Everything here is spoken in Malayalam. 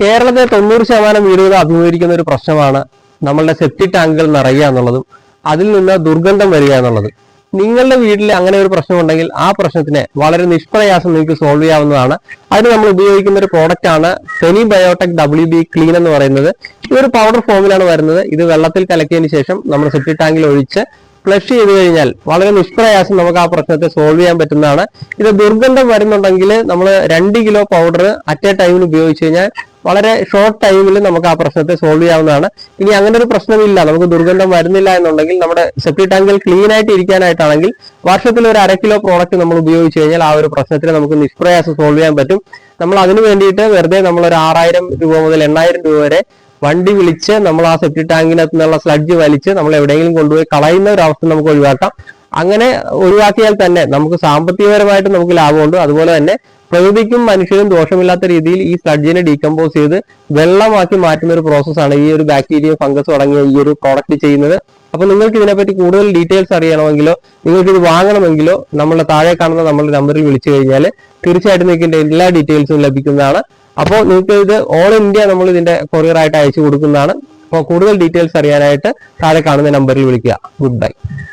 കേരളത്തിലെ 90% വീടുകൾ അഭിമുഖീകരിക്കുന്ന ഒരു പ്രശ്നമാണ് നമ്മളുടെ സെപ്റ്റിക് ടാങ്കുകൾ നിറയുക എന്നുള്ളതും അതിൽ നിന്ന് ദുർഗന്ധം വരിക എന്നുള്ളത്. നിങ്ങളുടെ വീട്ടിൽ അങ്ങനെ ഒരു പ്രശ്നം ഉണ്ടെങ്കിൽ ആ പ്രശ്നത്തിനെ വളരെ നിഷ്പ്രയാസം നിങ്ങൾക്ക് സോൾവ് ചെയ്യാവുന്നതാണ്. അതിന് നമ്മൾ ഉപയോഗിക്കുന്ന ഒരു പ്രോഡക്റ്റ് ആണ് സെനി ബയോടെക് WB ക്ലീൻ എന്ന് പറയുന്നത്. ഇതൊരു പൗഡർ ഫോമിലാണ് വരുന്നത്. ഇത് വെള്ളത്തിൽ കലക്കിയതിന് ശേഷം നമ്മൾ സെപ്റ്റിക് ടാങ്കിൽ ഒഴിച്ച് ഫ്ലഷ് ചെയ്ത് കഴിഞ്ഞാൽ വളരെ നിഷ്പ്രയാസം നമുക്ക് ആ പ്രശ്നത്തെ സോൾവ് ചെയ്യാൻ പറ്റുന്നതാണ്. ഇത് ദുർഗന്ധം വരുന്നുണ്ടെങ്കിൽ നമ്മൾ 2 കിലോ പൗഡർ അറ്റ് എ ടൈമിൽ ഉപയോഗിച്ച് കഴിഞ്ഞാൽ വളരെ ഷോർട്ട് ടൈമിൽ നമുക്ക് ആ പ്രശ്നത്തെ സോൾവ് ചെയ്യാവുന്നതാണ്. ഇനി അങ്ങനെ ഒരു പ്രശ്നമില്ല, നമുക്ക് ദുർഗന്ധം വരുന്നില്ല എന്നുണ്ടെങ്കിൽ നമ്മുടെ സെപ്റ്റിക് ടാങ്കിൽ ക്ലീൻ ആയിട്ട് ഇരിക്കാനായിട്ടാണെങ്കിൽ വർഷത്തിൽ ഒരു 1/2 കിലോ പ്രോഡക്റ്റ് നമ്മൾ ഉപയോഗിച്ച് കഴിഞ്ഞാൽ ആ ഒരു പ്രശ്നത്തിന് നമുക്ക് നിഷ്പ്രയാസം സോൾവ് ചെയ്യാൻ പറ്റും. നമ്മൾ അതിന് വേണ്ടിയിട്ട് വെറുതെ നമ്മൾ ഒരു 6000 രൂപ മുതൽ 8000 രൂപ വരെ വണ്ടി വിളിച്ച് നമ്മൾ ആ സെപ്റ്റിക് ടാങ്കിനകത്ത് നിന്നുള്ള സ്ലഡ്ജ് വലിച്ച് നമ്മൾ എവിടെയെങ്കിലും കൊണ്ടുപോയി കളയുന്ന ഒരു അവസ്ഥ നമുക്ക് ഒഴിവാക്കാം. അങ്ങനെ ഒഴിവാക്കിയാൽ തന്നെ നമുക്ക് സാമ്പത്തികപരമായിട്ട് നമുക്ക് ലാഭമുണ്ട്. അതുപോലെ തന്നെ പ്രകൃതിക്കും മനുഷ്യനും ദോഷമില്ലാത്ത രീതിയിൽ ഈ സ്ലഡ്ജിനെ ഡീകമ്പോസ് ചെയ്ത് വെള്ളമാക്കി മാറ്റുന്ന ഒരു പ്രോസസ്സാണ് ഈ ഒരു ബാക്ടീരിയ ഫംഗസ് അടങ്ങിയ ഈ ഒരു പ്രോഡക്റ്റ് ചെയ്യുന്നത്. അപ്പൊ നിങ്ങൾക്ക് ഇതിനെപ്പറ്റി കൂടുതൽ ഡീറ്റെയിൽസ് അറിയണമെങ്കിലോ നിങ്ങൾക്ക് ഇത് വാങ്ങണമെങ്കിലോ നമ്മളെ താഴെ കാണുന്ന നമ്മുടെ നമ്പറിൽ വിളിച്ചു കഴിഞ്ഞാൽ തീർച്ചയായിട്ടും നിങ്ങൾക്ക് ഇതിന്റെ എല്ലാ ഡീറ്റെയിൽസും ലഭിക്കുന്നതാണ്. അപ്പോൾ നിങ്ങൾക്ക് ഇത് ഓൾ ഇന്ത്യ നമ്മൾ ഇതിന്റെ കൊറിയർ ആയിട്ട് അയച്ചു കൊടുക്കുന്നതാണ്. അപ്പോൾ കൂടുതൽ ഡീറ്റെയിൽസ് അറിയാനായിട്ട് താഴെ കാണുന്ന നമ്പറിൽ വിളിക്കുക. Good bye.